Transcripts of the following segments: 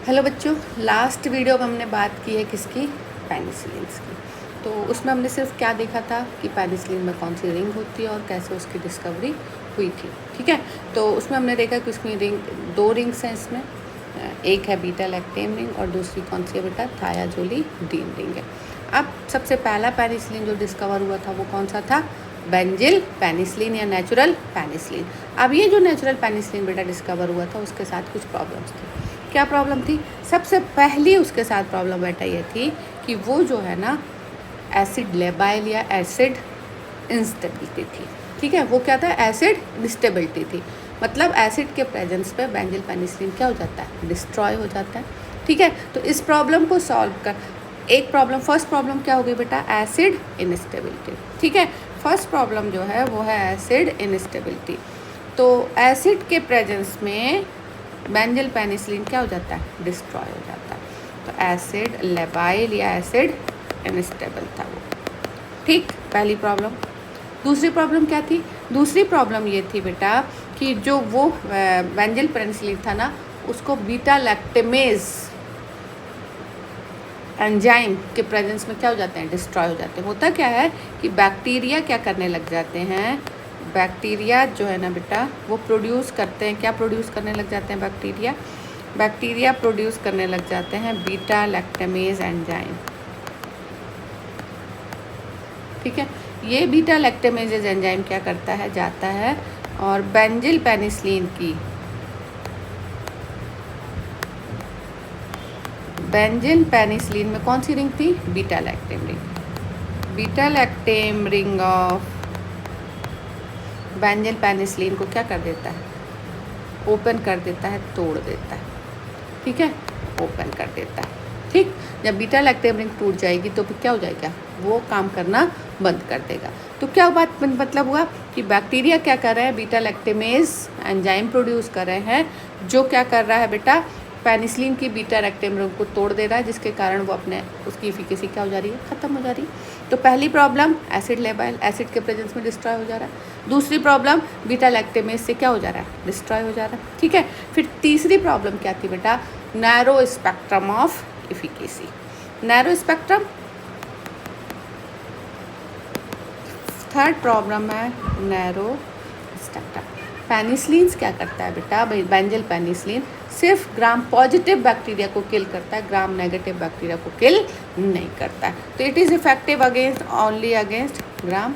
Hello बच्चों, last video में हमने बात की है किसकी, पेनिसिलिन्स की। तो उसमें हमने सिर्फ क्या देखा था कि पेनिसिलिन में कौन सी रिंग होती है और कैसे उसकी डिस्कवरी हुई थी। ठीक है, तो उसमें हमने देखा कि उसमें रिंग, दो रिंग्स हैं इसमें, एक है बीटा लैक्टेम रिंग और दूसरी कौन सी है बेटा, थायाजोलिडीन रिंग है। अब सबसे पहला पेनिसिलिन जो डिस्कवर हुआ था वो कौन सा था, बेंजिल पेनिसिलिन या नेचुरल पेनिसिलिन। अब ये जो नेचुरल पेनिसिलिन बेटा डिस्कवर हुआ था उसके साथ कुछ प्रॉब्लम्स थी। क्या प्रॉब्लम थी? सबसे पहली उसके साथ प्रॉब्लम बेटा ये थी कि वो जो है ना एसिड लेबाइल या एसिड इंस्टेबिलिटी थी। ठीक है, वो क्या था, एसिड इंस्टेबिलिटी थी। मतलब एसिड के प्रेजेंस पे बेंजिल पेनिसिलिन क्या हो जाता है, डिस्ट्रॉय हो जाता है। ठीक है, तो इस प्रॉब्लम को सॉल्व कर, एक प्रॉब्लम, फर्स्ट प्रॉब्लम क्या हो गई बेटा, एसिड इंस्टेबिलिटी। ठीक है, फर्स्ट प्रॉब्लम जो है वो है एसिड इंस्टेबिलिटी। तो एसिड के प्रेजेंस में बेंजिल पेनिसिलिन क्या हो जाता है, डिस्ट्रॉय हो जाता है। तो एसिड लेबाइल या एसिड इनस्टेबल था वो। ठीक, पहली प्रॉब्लम। दूसरी प्रॉब्लम क्या थी? दूसरी प्रॉब्लम ये थी बेटा कि जो वो बेंजिल पेनिसिलिन था ना, उसको बीटा लैक्टेमेज एंजाइम के प्रेजेंस में क्या हो जाते हैं, डिस्ट्रॉय हो जाते हैं। होता क्या है कि बैक्टीरिया क्या करने लग जाते हैं, बैक्टीरिया जो है ना बेटा वो प्रोड्यूस करते हैं, क्या प्रोड्यूस करने लग जाते हैं बैक्टीरिया, बैक्टीरिया प्रोड्यूस करने लग जाते हैं बीटा लैक्टेमेज एंजाइम। ठीक है, ये बीटा लैक्टेमेज एंजाइम क्या करता है, जाता है और बेंजिल पेनिसिलिन की, बेंजिल पेनिसिलिन में कौन सी रिंग थी, beta lactam ring. Beta lactam ring of benzyl penicillin को क्या कर देता है, ओपन कर देता है, तोड़ देता है। ठीक है, ओपन कर देता है। ठीक, जब बीटा लैक्टेम रिंग टूट जाएगी तो फिर क्या हो जाएगा, वो काम करना बंद कर देगा। तो क्या बात मतलब हुआ कि बैक्टीरिया क्या कर रहे हैं, बीटा लैक्टेमेज एंजाइम प्रोड्यूस कर रहे हैं, जो क्या कर रहा है बेटा, पेनिसिलिन की बीटा लैक्टेम रिंग को तोड़ दे रहा है, जिसके कारण वो अपने उसकी एफिकेसी क्या हो जा रही है, ख़त्म हो जा रही है। तो पहली प्रॉब्लम एसिड लेबाइल, एसिड के प्रेजेंस में डिस्ट्रॉय हो जा रहा है। दूसरी प्रॉब्लम बीटा लैक्टेमेज से क्या हो जा रहा है, डिस्ट्रॉय हो जा रहा है। ठीक है, फिर तीसरी प्रॉब्लम क्या थी बेटा, narrow spectrum of efficacy. Narrow spectrum. Third problem है नैरो स्पेक्ट्रम। पेनिसिलिन क्या करता है बेटा, बेंजिल पेनिसिलिन सिर्फ ग्राम पॉजिटिव बैक्टीरिया को किल करता है, ग्राम नेगेटिव बैक्टीरिया को किल नहीं करता है। तो it is effective against, only against gram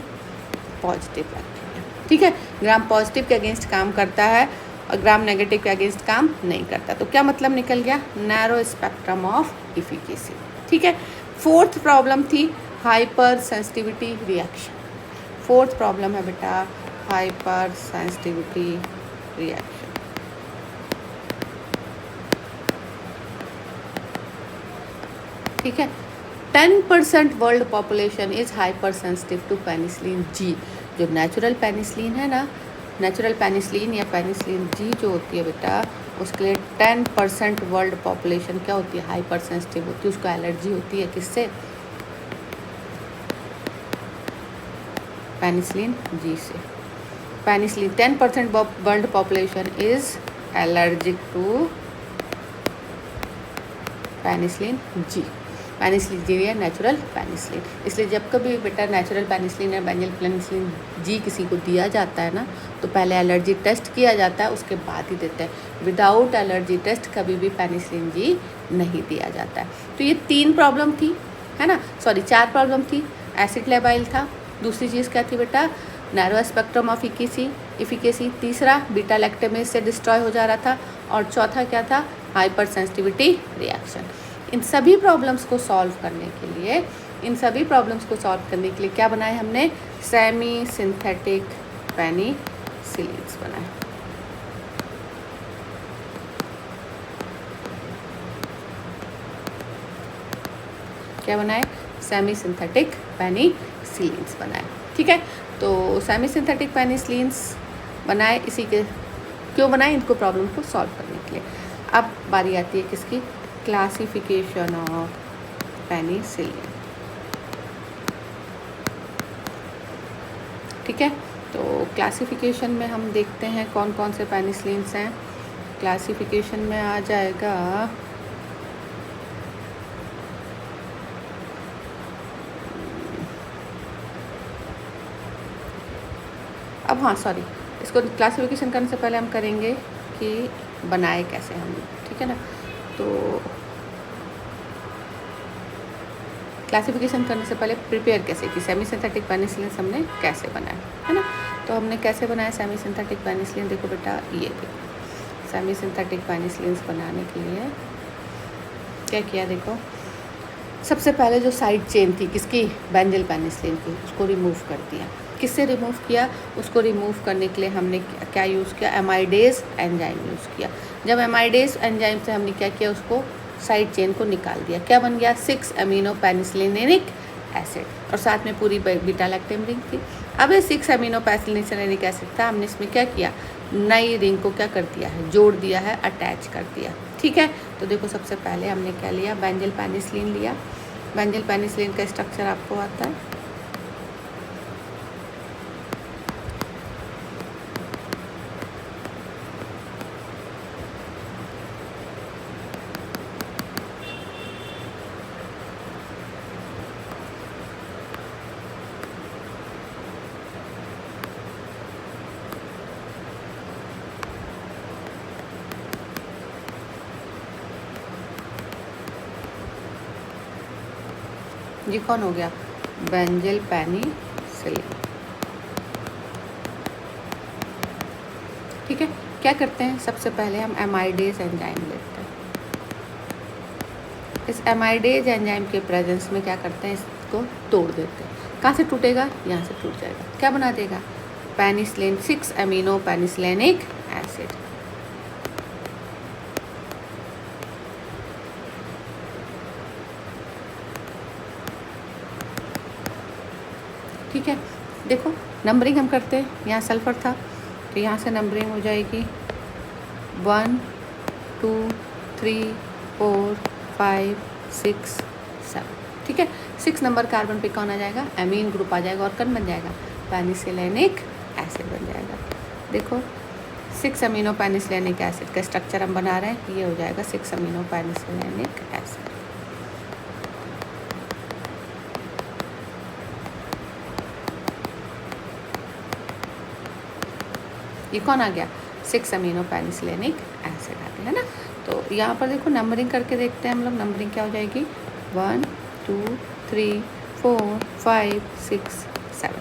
positive bacteria. ठीक है, ग्राम पॉजिटिव के अगेंस्ट काम करता है और ग्राम नेगेटिव के अगेंस्ट काम नहीं करता। तो क्या मतलब निकल गया, नैरो स्पेक्ट्रम ऑफ एफिकेसी। ठीक है, फोर्थ प्रॉब्लम थी hypersensitivity reaction. Fourth problem है बेटा हाइपर सेंसिटिविटी रिएक्शन। ठीक है, 10% world population is hypersensitive to penicillin G. जो नेचुरल पेनिसिलिन है ना, नेचुरल पेनिसिलिन या पेनिसिलिन जी जो होती है बेटा, उसके लिए 10% वर्ल्ड पॉपुलेशन क्या होती है, हाइपर सेंसिटिव होती है, उसको एलर्जी होती है किससे, पेनिसिलिन जी से। Penicillin 10% world population is allergic to penicillin G. Penicillin G या नेचुरल पेनिसिलिन। इसलिए जब कभी बेटा नेचुरल पेनिसिलिन या बेंजिल पेनिसिलिन जी किसी को दिया जाता है ना, तो पहले एलर्जी टेस्ट किया जाता है, उसके बाद ही देते हैं। विदाउट एलर्जी टेस्ट कभी भी पेनिसिलिन जी नहीं दिया जाता है। तो ये तीन प्रॉब्लम थी, है ना, सॉरी 4 प्रॉब्लम थी। एसिड लेबाइल था, दूसरी चीज़ क्या थी बेटा, नैरो स्पेक्ट्रम ऑफ इफिकेसी, तीसरा बीटा लैक्टेमेज से डिस्ट्रॉय हो जा रहा था, और चौथा क्या था, हाइपर सेंसिटिविटी रिएक्शन। इन सभी प्रॉब्लम्स को सॉल्व करने के लिए, इन सभी प्रॉब्लम्स को सॉल्व करने के लिए क्या बनाए हमने, सेमी सिंथेटिक पेनिसिलिन्स बनाए। क्या बनाए, सेमी सिंथेटिक पेनिसिलिन्स बनाए। ठीक है, तो सेमी सिंथेटिक पेनिसिलिन्स बनाए, इसी के क्यों बनाए, इनको प्रॉब्लम को सॉल्व करने के लिए। अब बारी आती है किसकी, क्लासिफिकेशन ऑफ पेनिसिलिन। ठीक है, तो क्लासिफिकेशन में हम देखते हैं कौन कौन से पेनिसिलिन्स हैं। क्लासिफिकेशन में आ जाएगा अब हाँ सॉरी, इसको क्लासिफिकेशन करने से पहले हम करेंगे कि बनाए कैसे हम, ठीक है ना। तो क्लासिफिकेशन करने से पहले प्रिपेयर कैसे की, सेमी सिंथेटिक पेनिसिलिन हमने कैसे बनाया, है ना। तो हमने कैसे बनाया सेमी सिंथेटिक पेनिसिलिन, देखो बेटा ये देखो सेमी सिंथेटिक पेनिसिलिन बनाने के लिए क्या किया, देखो सबसे पहले जो साइड चेन थी किसकी, बेंजल पेनिसिलिन की, उसको रिमूव कर दिया। किससे रिमूव किया, उसको रिमूव करने के लिए हमने क्या यूज़ किया, एमाइडेज एंजाइम यूज़ किया। जब एमाइडेज एंजाइम से हमने क्या किया, उसको साइड चेन को निकाल दिया, क्या बन गया 6 अमीनो पेनिसिलिनिक एसिड, और साथ में पूरी बीटा लैक्टम रिंग थी। अब ये 6 अमीनो पेनिसिलिनिक एसिड था, हमने इसमें क्या किया, नई रिंग को क्या कर दिया है, जोड़ दिया है, अटैच कर दिया, ठीक है। तो देखो सबसे पहले हमने क्या लिया, बेंजल पेनिसिलिन लिया। बेंजल पेनिसिलिन का स्ट्रक्चर आपको आता है, ये कौन हो गया, बेंजल पेनिसिलिन, ठीक है। क्या करते हैं, सबसे पहले हम एमाइडेज एंजाइम लेते हैं। इस एमाइडेज एंजाइम के प्रेजेंस में क्या करते हैं, इसको तोड़ देते हैं। कहाँ से टूटेगा, यहाँ से टूट जाएगा, क्या बना देगा, पेनिसिलिन 6 अमीनो पेनिसिलिनिक एसिड। ठीक है, देखो नंबरिंग हम करते हैं, यहाँ सल्फर था तो यहाँ से नंबरिंग हो जाएगी 1 2 3 4 5 6 7, ठीक है। 6 नंबर कार्बन पे कौन आ जाएगा, एमीन ग्रुप आ जाएगा और कौन बन जाएगा, पेनिसिलिनिक एसिड बन जाएगा। देखो 6 अमीनो पेनिसिलिनिक एसिड का स्ट्रक्चर हम बना रहे हैं, ये हो जाएगा 6 अमीनो पेनिसिलिनिक एसिड। ये कौन आ गया, 6 अमीनो पेनिसिलिनिक एसिड आ गया, है ना। तो यहाँ पर देखो नंबरिंग करके देखते हैं हम लोग, नंबरिंग क्या हो जाएगी 1 2 3 4 5 6 7,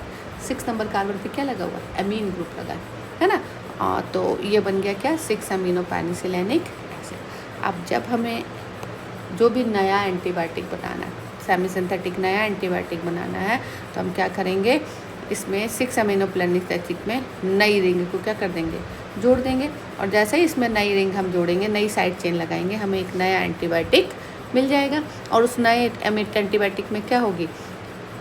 6 नंबर कार्बन पे क्या लगा हुआ, एमीन ग्रुप लगा है ना। तो ये बन गया क्या, 6 अमीनो पेनिसिलिनिक एसिड। अब जब हमें जो भी नया एंटीबायोटिक बनाना है, सेमी सिंथेटिक नया एंटीबायोटिक बनाना है, तो हम क्या करेंगे, इसमें 6 अमीनो पेनिसिलिनिक एसिड में नई रिंग को क्या कर देंगे, जोड़ देंगे। और जैसे ही इसमें नई रिंग हम जोड़ेंगे, नई साइड चेन लगाएंगे, हमें एक नया एंटीबायोटिक मिल जाएगा। और उस नए एंटीबायोटिक में क्या होगी,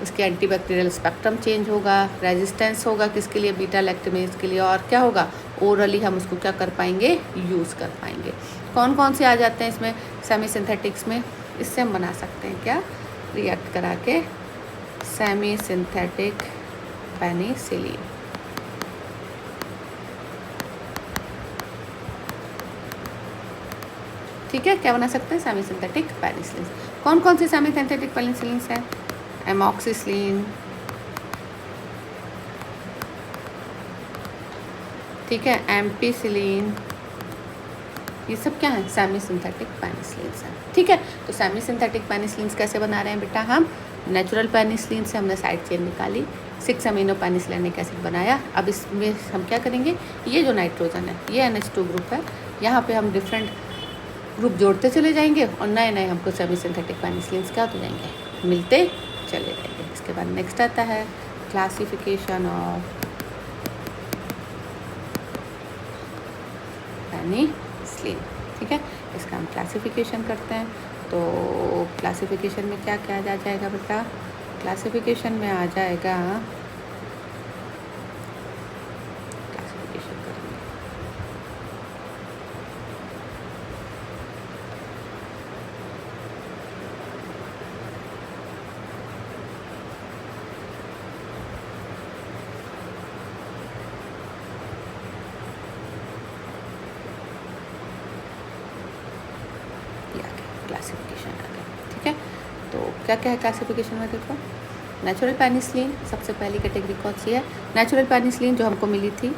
उसके एंटीबैक्टीरियल स्पेक्ट्रम चेंज होगा, रेजिस्टेंस होगा किसके लिए, बीटा लैक्टमेज के लिए, और क्या होगा, ओरली हम उसको क्या कर पाएंगे, यूज़ कर पाएंगे। कौन कौन से आ जाते हैं इसमें सेमी सिंथेटिक्स में, इससे हम बना सकते हैं क्या, रिएक्ट करा के सेमी सिंथेटिक पेनिसिलिन, ठीक है। क्या बना सकते हैं, सेमी सिंथेटिक पेनिसिलिन। कौन कौन से सेमी सिंथेटिक पेनिसिलिन हैं, एमॉक्सिसिलिन, ठीक है, एम्पिसिलिन, ये सब क्या है, सेमी सिंथेटिक पेनिसिलिन हैं, ठीक है। तो सेमी सिंथेटिक पेनिसिलिन कैसे बना रहे हैं बेटा, हम नेचुरल पेनिसिलिन से हमने साइड चेन निकाली, 6 अमीनो पेनिसिलिनिक एसिड बनाया। अब इसमें हम क्या करेंगे, ये जो नाइट्रोजन है, ये NH2 ग्रुप है, यहाँ पे हम डिफरेंट ग्रुप जोड़ते चले जाएंगे और नए नए हमको सेमी सिंथेटिक पेनिसिलिन क्या हो जाएंगे, मिलते चले जाएंगे। इसके बाद नेक्स्ट आता है क्लासिफिकेशन ऑफ पेनिसिलिन, ठीक है। इसका हम क्लासिफिकेशन करते हैं। तो क्लासिफिकेशन में क्या क्या आ जाएगा बेटा, क्लासिफिकेशन में आ जाएगा, क्लासिफिकेशन करेंगे क्लासिफिकेशन आ गया, ठीक है। तो क्या क्या है क्लासिफिकेशन में, देखो नेचुरल पेनिसिलिन, सबसे पहली कैटेगरी कौन सी है, नेचुरल पेनिसिलिन जो हमको मिली थी,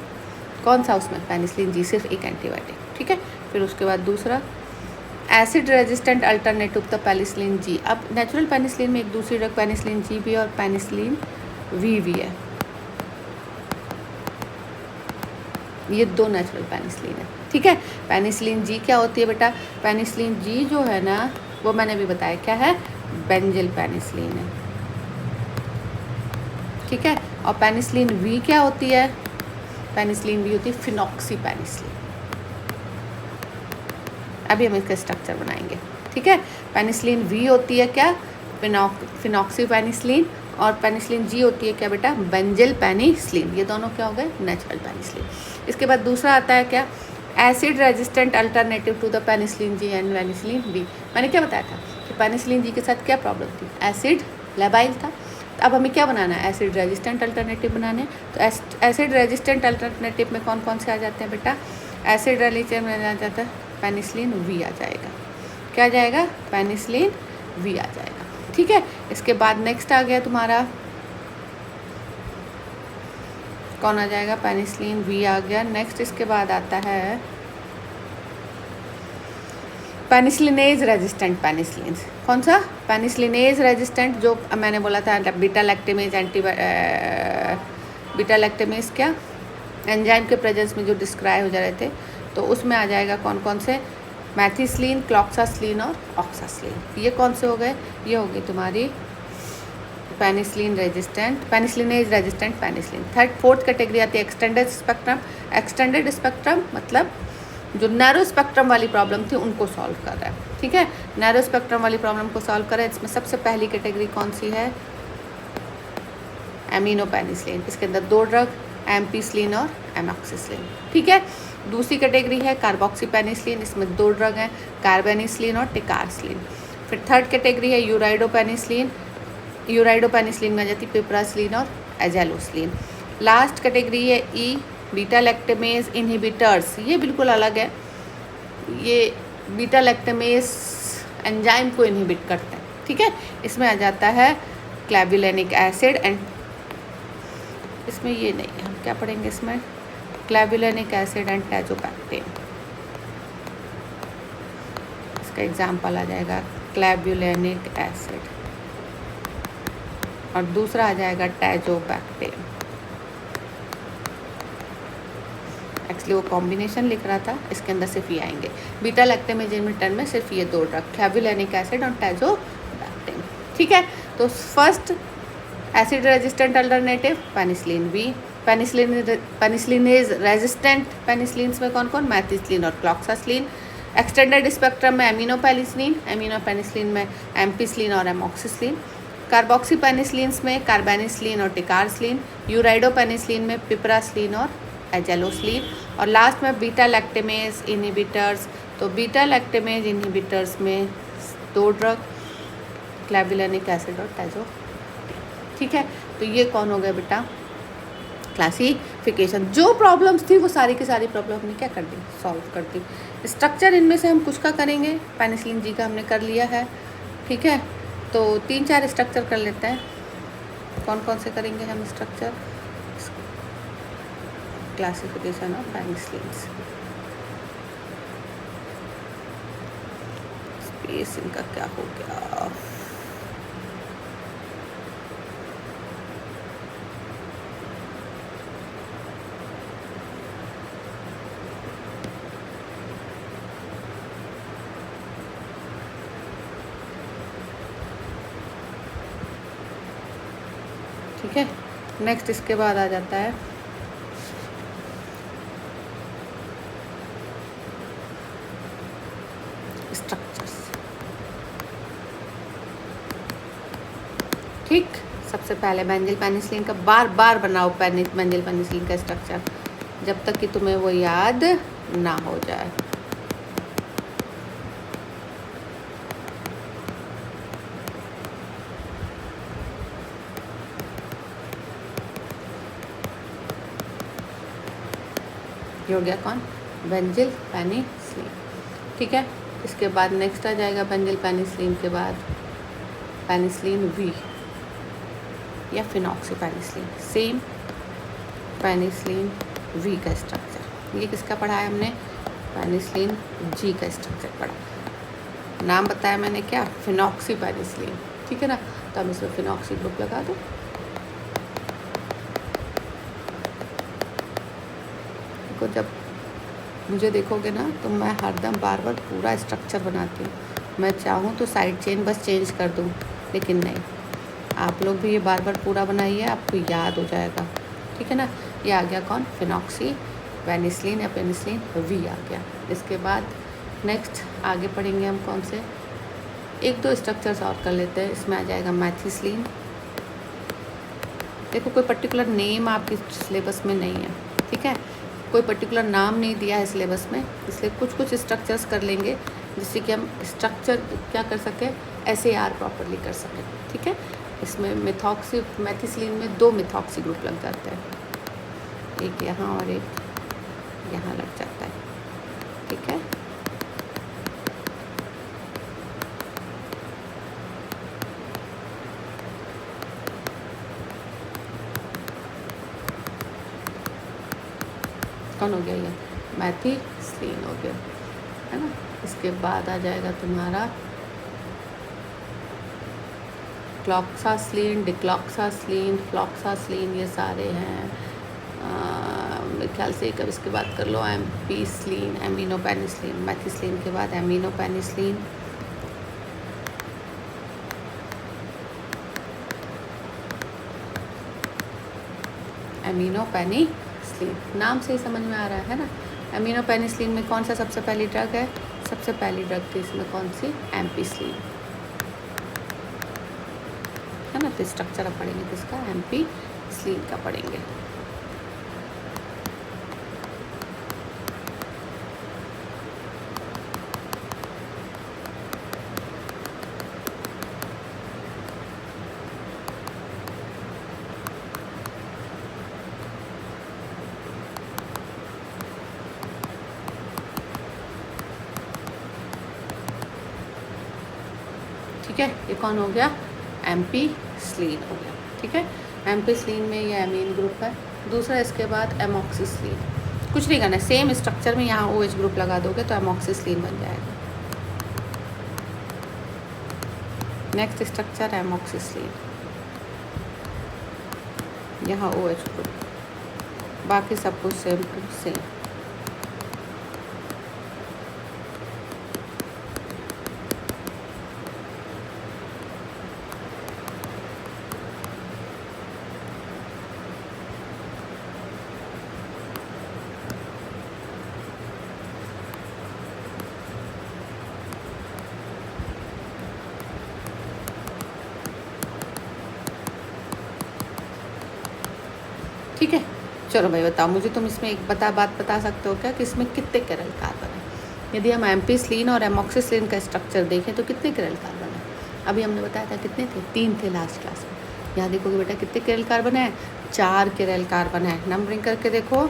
कौन सा उसमें, पेनिसिलिन जी, सिर्फ एक एंटीबायोटिक, ठीक है। फिर उसके बाद दूसरा acid resistant alternative the penicillin जी। अब नेचुरल पेनिसिलिन में एक दूसरी ड्रग पेनिसिलिन जी भी है और पेनिसिलिन वी भी है, ये दो नेचुरल पेनिसिलिन है, ठीक है। पेनिसिलिन जी क्या होती है बेटा, पेनिसिलिन जी जो है ना वो मैंने भी बताया क्या है, बेंजिल पेनिसिलिन है, ठीक है। और पेनिसिलिन वी क्या होती है, पेनिसिलिन वी होती है फिनॉक्सी पेनिसिलिन। अभी हम इसका स्ट्रक्चर बनाएंगे, ठीक है। पेनिसिलिन वी होती है क्या, फिनॉक्सी पेनिसिलिन, और पेनिसिलिन जी होती है क्या बेटा, बेंजिल पेनिसिलिन। ये दोनों क्या हो गए, नेचुरल पेनिसिलिन। इसके बाद दूसरा आता है क्या, acid resistant alternative to the penicillin G and penicillin V. मैंने क्या बताया था कि पेनिसिलिन जी के साथ क्या प्रॉब्लम थी, एसिड लेबाइल था। तो अब हमें क्या बनाना है, एसिड रेजिस्टेंट अल्टरनेटिव बनाने हैं। तो एसिड रेजिस्टेंट अल्टरनेटिव में कौन कौन से आ जाते हैं बेटा, एसिड रेजिस्टेंट में आ जाता है पेनिसिलिन वी आ जाएगा, क्या आ जाएगा, पेनिसिलिन वी आ जाएगा, ठीक है। इसके बाद नेक्स्ट आ गया तुम्हारा कौन आ जाएगा, पेनिसिलिन वी आ गया। नेक्स्ट इसके बाद आता है पेनिसिलिनेज रेजिस्टेंट पेनिसिलिन। कौन सा, पेनिसिलिनेज रेजिस्टेंट, जो मैंने बोला था बीटा लैक्टेमेज बीटा लैक्टेमेज क्या एंजाइम के प्रेजेंस में जो डिस्क्राइब हो जा रहे थे, तो उसमें आ जाएगा कौन कौन से, मैथिस्लिन, क्लॉक्सास्लिन और ऑक्सास्लिन। ये कौन से हो गए, ये हो गई तुम्हारी penicillin resistant, penicillinase resistant penicillin. Fourth category आती है एक्सटेंडेड स्पेक्ट्रम। एक्सटेंडेड स्पेक्ट्रम मतलब जो नैरो स्पेक्ट्रम वाली प्रॉब्लम थी उनको सॉल्व कर रहा है, ठीक है। नैरो स्पेक्ट्रम वाली प्रॉब्लम को सॉल्व कर रहा है। इसमें सबसे पहली कैटेगरी कौन सी है, एमिनो पेनिसिलिन। इसके अंदर दो ड्रग, एम्पिसिलिन और एमॉक्सिसिलिन, ठीक है। दूसरी कैटेगरी है कार्बोक्सी पेनिसिलिन, इसमें दो ड्रग हैं, कार्बेनिसिलिन और टिकारसिलिन। फिर थर्ड कैटेगरी है यूराइडो पेनिसिलिन। यूराइडो पेनिसिलिन में आ जाती है पिपरासिलिन और एजेलोसिलिन। लास्ट कैटेगरी है ई बीटा लैक्टेमेज इनहिबिटर्स। ये बिल्कुल अलग है, ये बीटा लैक्टेमेज एंजाइम को इनहिबिट करते हैं, ठीक है। इसमें आ जाता है क्लैबुलिनिक एसिड एंड, इसमें ये नहीं है, हम क्या पढ़ेंगे इसमें, क्लैबुलिनिक एसिड एंड टैजोबैक्टेन। इसका एग्जाम्पल आ जाएगा क्लैबुलिनिक एसिड और दूसरा आ जाएगा टैजोबैक्टेन। एक्चुअली वो कॉम्बिनेशन लिख रहा था, इसके अंदर सिर्फ ये आएंगे। बीटा लैक्टेमेज इनहिबिटर में सिर्फ ये दो ड्रग, क्लैबुलिनिक एसिड और टैजोबैक्टेन, ठीक है। तो first acid resistant alternative penicillin V. Penicillinase resistant penicillins में कौन कौन, मैथिस्लिन और क्लॉक्सास्लिन। एक्सटेंडेड स्पेक्ट्रम में एमिनो पेनिसिलिन में एम्पिसिलिन और एमॉक्सिसिलिन। कार्बोक्सी पेनिसिलिन्स में कार्बेनिसिलिन और टिकारसिलिन। यूराइडो पेनिसिलिन में पिपरासिलिन और एजेलोसिलिन। और लास्ट में बीटा लैक्टेमेज इनहिबिटर्स। तो बीटा लैक्टेमेज इनहिबिटर्स में दो ड्रग, क्लैबुलिनिक एसिड और टैजो, ठीक है। तो ये कौन हो गया बेटा, क्लासिफिकेशन। जो प्रॉब्लम्स थी वो सारी की सारी प्रॉब्लम हमने क्या कर दी, सॉल्व कर दी। स्ट्रक्चर इनमें से हम कुछ का करेंगे, पेनिसिलिन जी का हमने कर लिया है, ठीक है। तो 3-4 स्ट्रक्चर कर लेते हैं। कौन कौन से करेंगे हम structure, classification of penicillins. Space इनका क्या हो गया, ठीक है। नेक्स्ट इसके बाद आ जाता है स्ट्रक्चर्स, ठीक। सबसे पहले बेंजिल पेनिसिलिन का बार बार बनाओ बेंजिल पेनिसिलिन का स्ट्रक्चर, जब तक कि तुम्हें वो याद ना हो जाए। ये हो गया कौन, बेंजिल पेनिसिलिन, ठीक है। इसके बाद नेक्स्ट आ जाएगा बेंजिल पेनिसिलिन के बाद पेनिसिलिन वी, या फिनॉक्सीपेनिसिलिन, सेम पेनिसिलिन वी का स्ट्रक्चर। ये किसका पढ़ा है हमने? पेनिसिलिन जी का स्ट्रक्चर पढ़ा। नाम बताया मैंने क्या? फिनॉक्सीपेनिसिलिन, ठीक है ना। तो हम इसमें फिनॉक्सी ग्रुप लगा दो। देखो जब मुझे देखोगे ना तो मैं हरदम बार बार पूरा स्ट्रक्चर बनाती हूँ। मैं चाहूँ तो साइड चेन बस चेंज कर दूँ, लेकिन नहीं, आप लोग भी ये बार बार पूरा बनाइए, आपको याद हो जाएगा, ठीक है ना। ये आ गया कौन? फिनॉक्सी पेनिसिलिन या पेनिसिलिन वी आ गया। इसके बाद नेक्स्ट आगे पढ़ेंगे हम कौन से, एक दो स्ट्रक्चर्स और कर लेते हैं। इसमें आ जाएगा मैथिसिलिन। देखो कोई पर्टिकुलर नेम आपके सिलेबस में नहीं है, ठीक है, कोई पर्टिकुलर नाम नहीं दिया है सिलेबस में, इसलिए कुछ कुछ स्ट्रक्चर्स कर लेंगे जिससे कि हम स्ट्रक्चर क्या कर सकें, SAR प्रॉपरली कर सकें, ठीक है। इसमें मैथिसिलिन में 2 मिथॉक्सी ग्रुप लग जाते हैं, एक यहाँ और एक यहाँ लग जाता है, ठीक है। कौन हो गया? ये मैथिसिलिन हो गया, है ना। इसके बाद आ जाएगा तुम्हारा क्लॉक्सासिलिन, डिक्लॉक्सासिलिन, फ्लॉक्सासिलिन, ये सारे हैं। मेरे ख्याल से कब इसके बाद कर लो एम्पीसिलिन, एमिनोपेनिसिलिन। मैथिसिलिन के बाद एमिनोपेनिसिलिन, एमिनोपेनिसिलिन, नाम से ही समझ में आ रहा है ना। एमिनोपेनिसिलिन में कौन सा सबसे पहली ड्रग है? सबसे पहली ड्रग थी इसमें कौन सी? एम्पीसिलिन, है ना। तो स्ट्रक्चर अब पढ़ेंगे किसका? एम्पीसिलिन का पढ़ेंगे। ठीक है, ये कौन हो गया? एम्पीसिलिन हो गया, ठीक है। एम्पीसिलिन में ये एमीन ग्रुप है। दूसरा इसके बाद एमॉक्सिसिलिन, कुछ नहीं करना, सेम स्ट्रक्चर में यहाँ OH ग्रुप लगा दोगे तो एमॉक्सिसिलिन बन जाएगा। नेक्स्ट स्ट्रक्चर एमॉक्सिसिलिन, यहाँ OH ग्रुप, बाकी सब कुछ सेम टू सेम। ठीक है, चलो भाई बताओ मुझे, तुम इसमें एक बात बता सकते हो क्या कि इसमें कितने किरल कार्बन है? यदि हम एम्पीसिलिन और एमॉक्सिसिलिन का स्ट्रक्चर देखें तो कितने किरल कार्बन है? अभी हमने बताया था कितने थे? 3 थे लास्ट क्लास में। यहाँ देखोगे बेटा कितने किरल कार्बन है? 4 किरल कार्बन है। नंबरिंग करके देखो,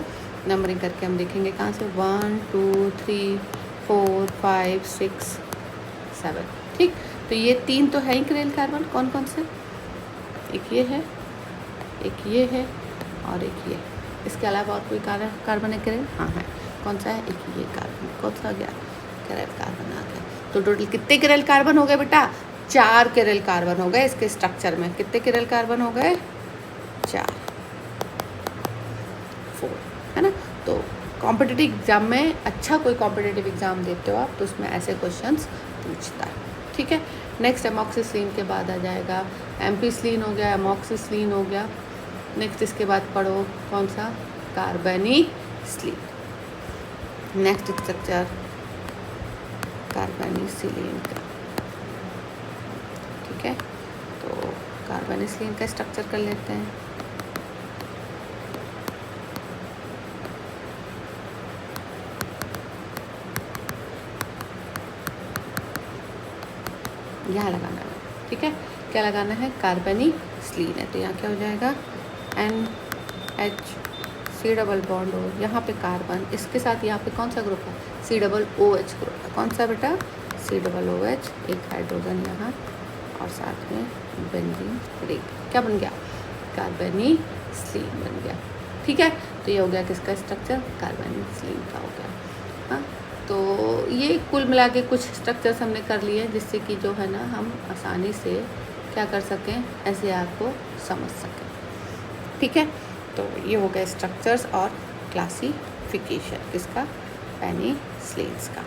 नंबरिंग करके हम देखेंगे कहाँ से, 1 2 3 4 5 6 7, ठीक। तो ये 3 तो है ही किरल कार्बन। कौन कौन से? एक ये है, एक ये है और एक ये। इसके अलावा और कोई कार्बन है किरल? हाँ है। कौन सा है? एक ये कार्बन। कौन सा आ गया? किरल कार्बन आ गया। तो टोटल कितने किरल कार्बन हो गए बेटा? 4 किरल कार्बन हो गए इसके स्ट्रक्चर में। कितने किरल कार्बन हो गए? 4 4, है ना। तो कॉम्पिटिटिव एग्जाम में, अच्छा कोई कॉम्पिटिटिव एग्जाम देते हो आप तो उसमें ऐसे क्वेश्चंस पूछता है, ठीक है। नेक्स्ट एमॉक्सिसिलिन के बाद आ जाएगा एम्पीसिलिन हो गया, एमॉक्सिसिलिन हो गया। नेक्स्ट इसके बाद पढ़ो कौन सा? कार्बेनिसिलिन। नेक्स्ट स्ट्रक्चर कार्बेनिसिलिन का, ठीक है। तो कार्बेनिसिलिन का स्ट्रक्चर कर लेते हैं। यहाँ लगाना है, ठीक है। क्या लगाना है? कार्बेनिसिलिन है तो यहाँ क्या हो जाएगा? NH डबल बॉन्ड हो, यहाँ पे कार्बन, इसके साथ यहाँ पे कौन सा ग्रुप है? COOH ग्रुप है। कौन सा बेटा? COOH, एक हाइड्रोजन यहाँ और साथ में बेंजीन रिंग। क्या बन गया? कार्बेनिसिलिन बन गया। ठीक है, तो ये हो गया किसका स्ट्रक्चर, कार्बेनिसिलिन का हो गया। हाँ, तो ये कुल मिला के कुछ स्ट्रक्चर्स हमने कर लिए हैं जिससे कि जो है ना हम आसानी से क्या कर सकें, SAR को समझ सकें। ठीक है, तो ये हो गया स्ट्रक्चर्स और क्लासिफिकेशन किसका, पेनिसिलिन्स का।